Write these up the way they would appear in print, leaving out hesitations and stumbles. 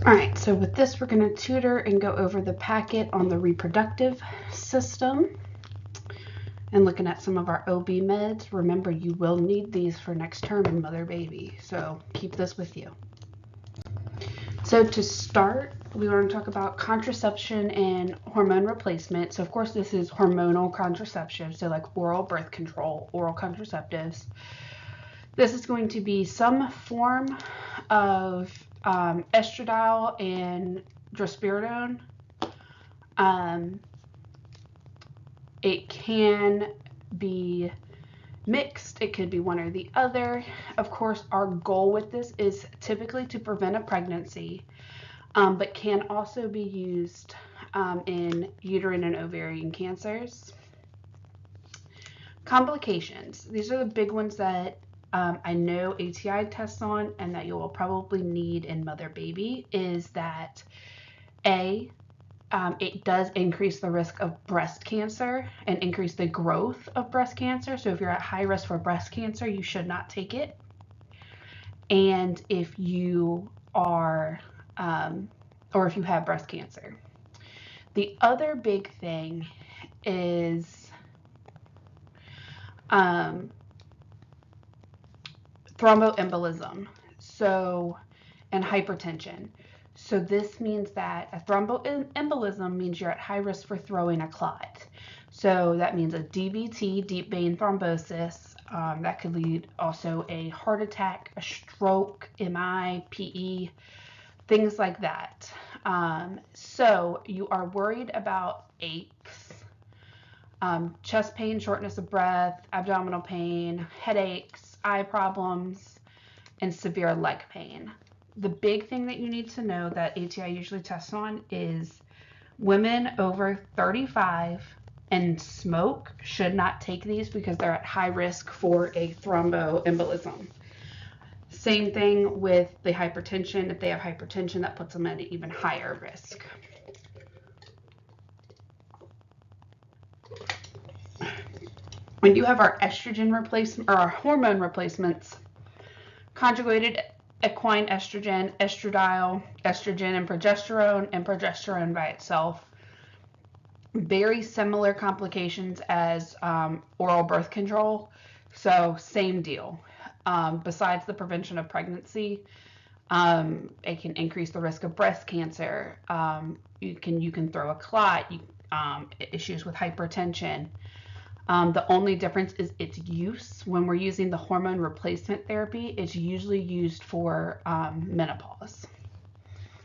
All right, so with this, we're going to tutor and go over the packet on the reproductive system and looking at some of our OB meds. Remember, you will need these for next term in mother baby, so keep this with you. So to start, we want to talk about contraception and hormone replacement. So of course, this is hormonal contraception, so like oral birth control, oral contraceptives. This is going to be some form of estradiol and drospirenone. It can be mixed, it could be one or the other. Of course, our goal with this is typically to prevent a pregnancy, but can also be used in uterine and ovarian cancers. Complications. These are the big ones that I know ATI tests on and that you will probably need in mother baby is that it does increase the risk of breast cancer and increase the growth of breast cancer. So if you're at high risk for breast cancer, you should not take it. And if you are, or if you have breast cancer. The other big thing is thromboembolism, and hypertension. So this means that a thromboembolism means you're at high risk for throwing a clot. So that means a DVT, deep vein thrombosis, that could lead also a heart attack, a stroke, MI, PE, things like that. So you are worried about aches, chest pain, shortness of breath, abdominal pain, headaches, eye problems, and severe leg pain. The big thing that you need to know that ATI usually tests on is women over 35 and smoke should not take these because they're at high risk for a thromboembolism. Same thing with the hypertension. If they have hypertension, that puts them at an even higher risk. When you have our estrogen replacement or our hormone replacements, conjugated equine estrogen, estradiol, estrogen, and progesterone by itself. Very similar complications as oral birth control. So same deal. Besides the prevention of pregnancy, it can increase the risk of breast cancer. You can throw a clot. Issues with hypertension. The only difference is its use. When we're using the hormone replacement therapy, it's usually used for menopause.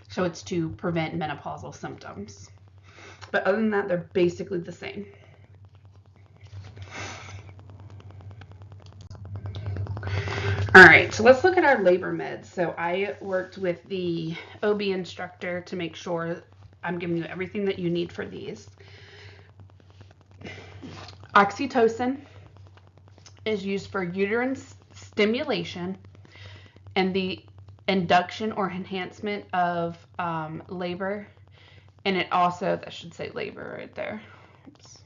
So it's to prevent menopausal symptoms. But other than that, they're basically the same. All right, so let's look at our labor meds. So I worked with the OB instructor to make sure I'm giving you everything that you need for these. Oxytocin is used for uterine stimulation and the induction or enhancement of labor. And it also, that should say labor right there. Oops.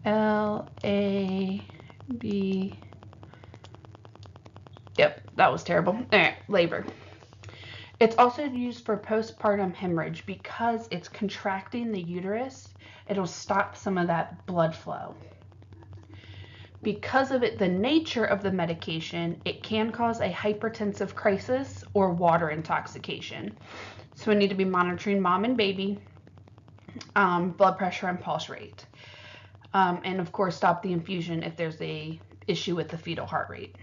L-A-B. Yep, that was terrible. All right, labor. It's also used for postpartum hemorrhage because it's contracting the uterus. It'll stop some of that blood flow. Because of the nature of the medication, it can cause a hypertensive crisis or water intoxication. So we need to be monitoring mom and baby, blood pressure and pulse rate. And of course, stop the infusion if there's a issue with the fetal heart rate.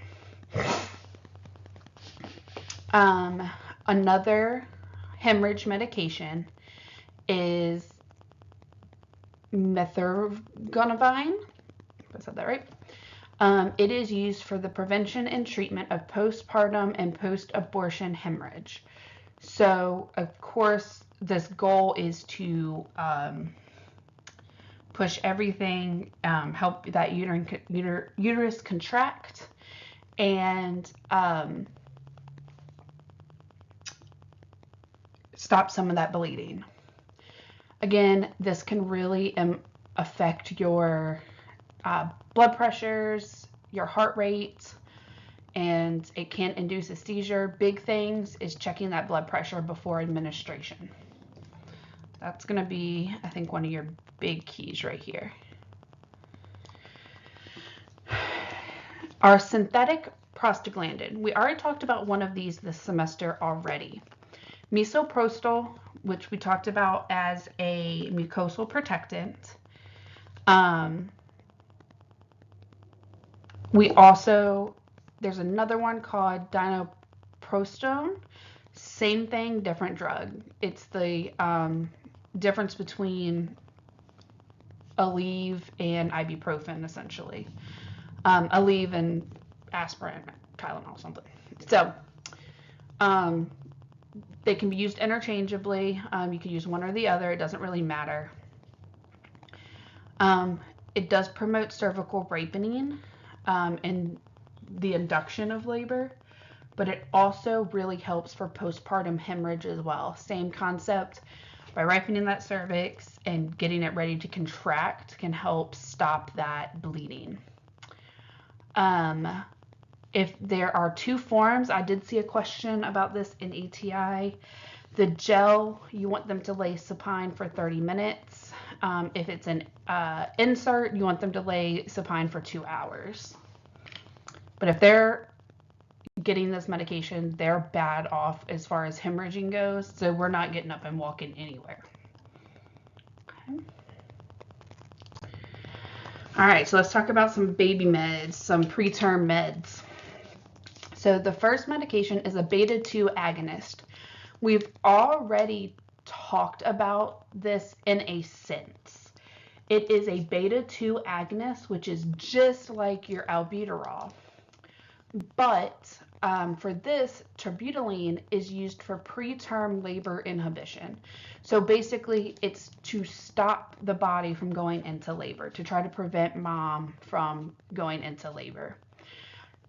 Another hemorrhage medication is methergonavine. I said that right. It is used for the prevention and treatment of postpartum and post-abortion hemorrhage. So, of course, this goal is to push everything, help that uterus contract, and stop some of that bleeding. Again, this can really affect your blood pressures, your heart rate, and it can induce a seizure. Big things is checking that blood pressure before administration. That's going to be, I think, one of your big keys right here. Our synthetic prostaglandin. We already talked about one of these this semester already. Misoprostol, which we talked about as a mucosal protectant. We also, there's another one called dinoprostone. Same thing, different drug. It's the difference between Aleve and ibuprofen, essentially. Aleve and aspirin, Tylenol, something. So they can be used interchangeably. You can use one or the other. It doesn't really matter. It does promote cervical ripening and the induction of labor, but it also really helps for postpartum hemorrhage as well. Same concept. By ripening that cervix and getting it ready to contract can help stop that bleeding. If there are two forms, I did see a question about this in ATI. The gel, you want them to lay supine for 30 minutes. If it's an insert, you want them to lay supine for 2 hours. But if they're getting this medication, they're bad off as far as hemorrhaging goes, so we're not getting up and walking anywhere. Okay. All right, so let's talk about some baby meds, some preterm meds. So the first medication is a beta-2 agonist. We've already talked about this in a sense. It is a beta-2 agonist, which is just like your albuterol. But for this, terbutaline is used for preterm labor inhibition. So basically, it's to stop the body from going into labor, to try to prevent mom from going into labor.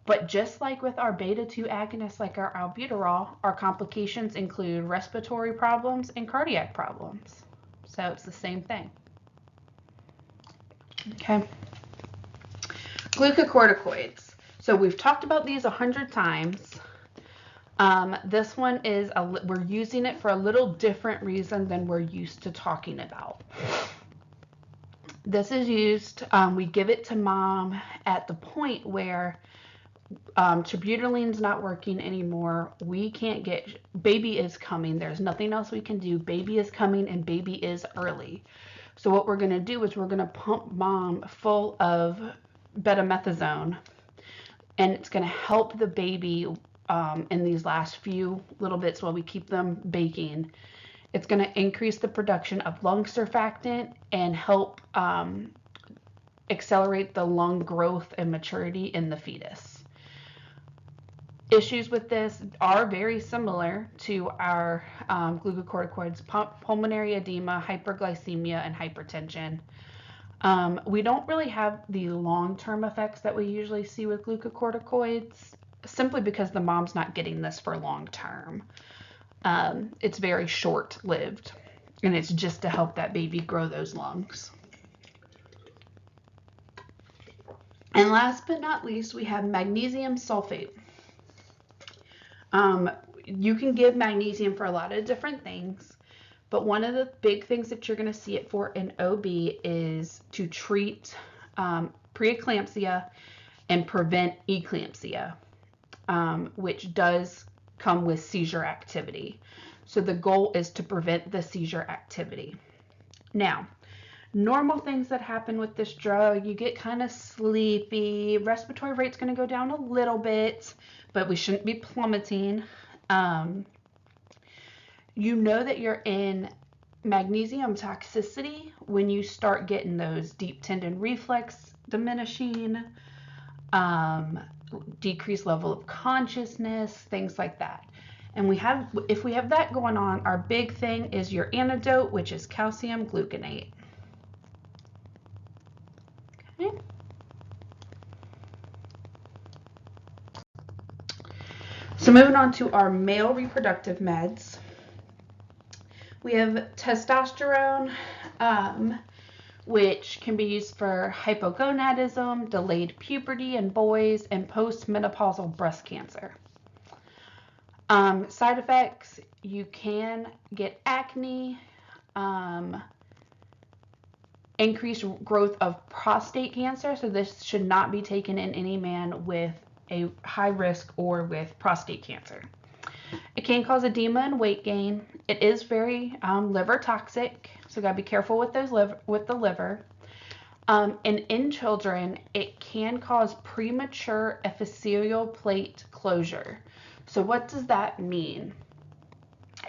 But just like with our beta-2 agonists, like our albuterol, our complications include respiratory problems and cardiac problems. So it's the same thing. Okay. Glucocorticoids. So we've talked about these 100 times. This one is, we're using it for a little different reason than we're used to talking about. This is used, we give it to mom at the point where terbutaline's not working anymore. We can't get, baby is coming. There's nothing else we can do. Baby is coming and baby is early. So what we're going to do is we're going to pump mom full of betamethasone, and it's going to help the baby in these last few little bits while we keep them baking. It's going to increase the production of lung surfactant and help accelerate the lung growth and maturity in the fetus. Issues with this are very similar to our glucocorticoids: pulmonary edema, hyperglycemia, and hypertension. We don't really have the long-term effects that we usually see with glucocorticoids, simply because the mom's not getting this for long-term. It's very short-lived, and it's just to help that baby grow those lungs. And last but not least, we have magnesium sulfate. You can give magnesium for a lot of different things, but one of the big things that you're going to see it for in OB is to treat preeclampsia and prevent eclampsia, which does come with seizure activity. So the goal is to prevent the seizure activity. Now, normal things that happen with this drug, you get kind of sleepy, respiratory rate's going to go down a little bit, but we shouldn't be plummeting. You know that you're in magnesium toxicity when you start getting those deep tendon reflex diminishing, decreased level of consciousness, things like that. And if we have that going on, our big thing is your antidote, which is calcium gluconate. Okay. So moving on to our male reproductive meds, we have testosterone. which can be used for hypogonadism, delayed puberty in boys, and postmenopausal breast cancer. Side effects, you can get acne, increased growth of prostate cancer. So this should not be taken in any man with a high risk or with prostate cancer. It can cause edema and weight gain. It is very liver toxic, so gotta be careful with the liver. And in children, it can cause premature epithelial plate closure. So what does that mean?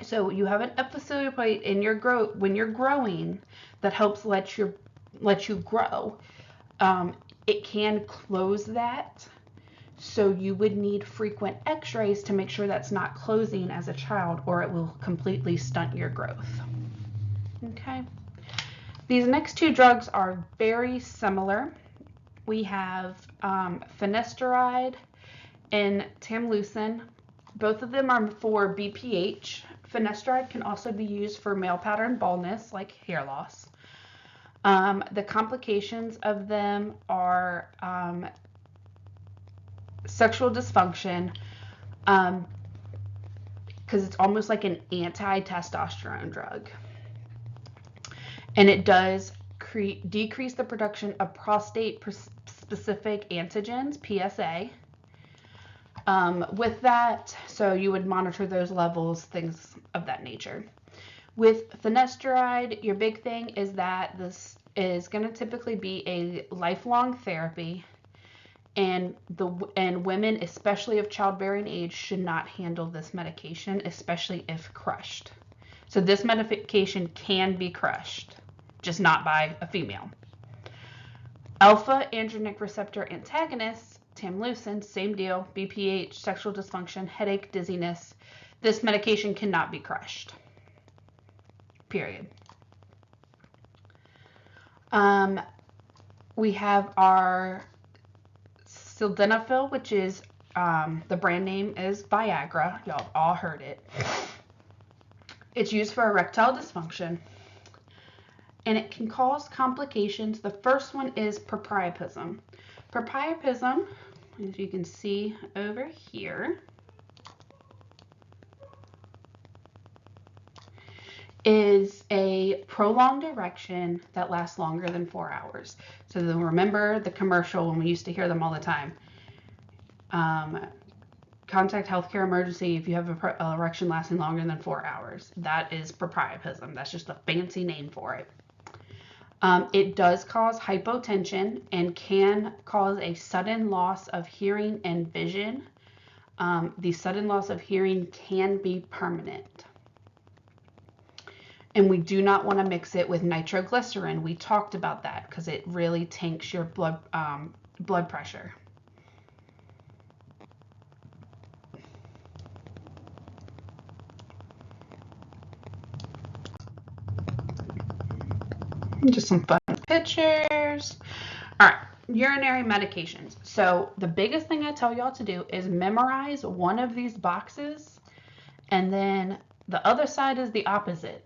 So you have an epithelial plate in your when you're growing that helps let you grow. It can close that. So you would need frequent x-rays to make sure that's not closing as a child, or it will completely stunt your growth. Okay. These next two drugs are very similar. We have finasteride and tamsulosin. Both of them are for BPH. Finasteride can also be used for male pattern baldness, like hair loss. The complications of them are sexual dysfunction, because it's almost like an anti-testosterone drug. And it does decrease the production of prostate-specific antigens, PSA. With that, so you would monitor those levels, things of that nature. With finasteride, your big thing is that this is going to typically be a lifelong therapy, and women, especially of childbearing age, should not handle this medication, especially if crushed. So this medication can be crushed, just not by a female. Alpha androgen receptor antagonists, tamsulosin, same deal, BPH, sexual dysfunction, headache, dizziness. This medication cannot be crushed. Period. We have our sildenafil, which is the brand name is Viagra. Y'all all heard it. It's used for erectile dysfunction, and it can cause complications. The first one is priapism. Priapism, as you can see over here, is a prolonged erection that lasts longer than 4 hours. So then remember the commercial when we used to hear them all the time. Contact healthcare emergency if you have an erection lasting longer than 4 hours. That is priapism. That's just a fancy name for it. It does cause hypotension and can cause a sudden loss of hearing and vision. The sudden loss of hearing can be permanent. And we do not want to mix it with nitroglycerin. We talked about that because it really tanks your blood pressure. Just some fun pictures. All right, urinary medications. So the biggest thing I tell y'all to do is memorize one of these boxes, and then the other side is the opposite.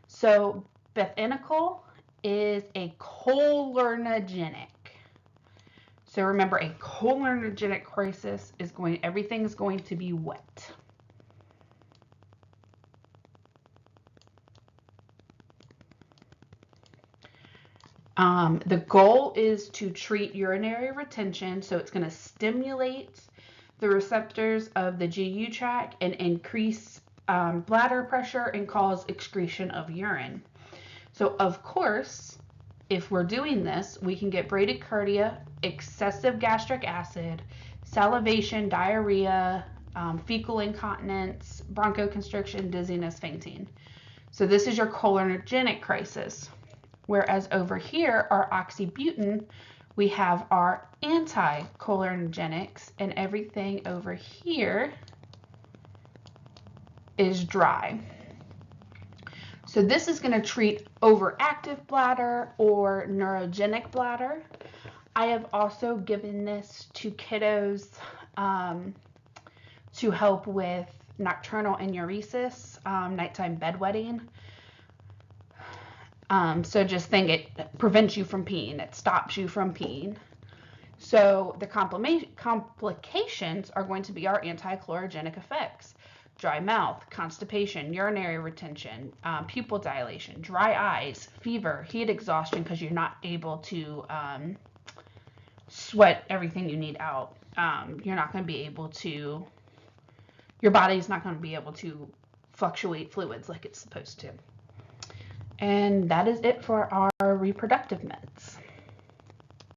So bethanyl is a cholinergic. So remember, a cholinergic crisis is everything's going to be wet. The goal is to treat urinary retention, so it's going to stimulate the receptors of the GU tract and increase bladder pressure and cause excretion of urine. So of course, if we're doing this, we can get bradycardia, excessive gastric acid, salivation, diarrhea, fecal incontinence, bronchoconstriction, dizziness, fainting. So this is your cholinergic crisis. Whereas over here, our oxybutynin, we have our anticholinergics, and everything over here is dry. So this is going to treat overactive bladder or neurogenic bladder. I have also given this to kiddos to help with nocturnal enuresis, nighttime bedwetting. So just think it prevents you from peeing. It stops you from peeing. So the complications are going to be our anti-chlorogenic effects. Dry mouth, constipation, urinary retention, pupil dilation, dry eyes, fever, heat exhaustion because you're not able to sweat everything you need out. You're not going to be able to, your body's not going to be able to fluctuate fluids like it's supposed to. And that is it for our reproductive meds.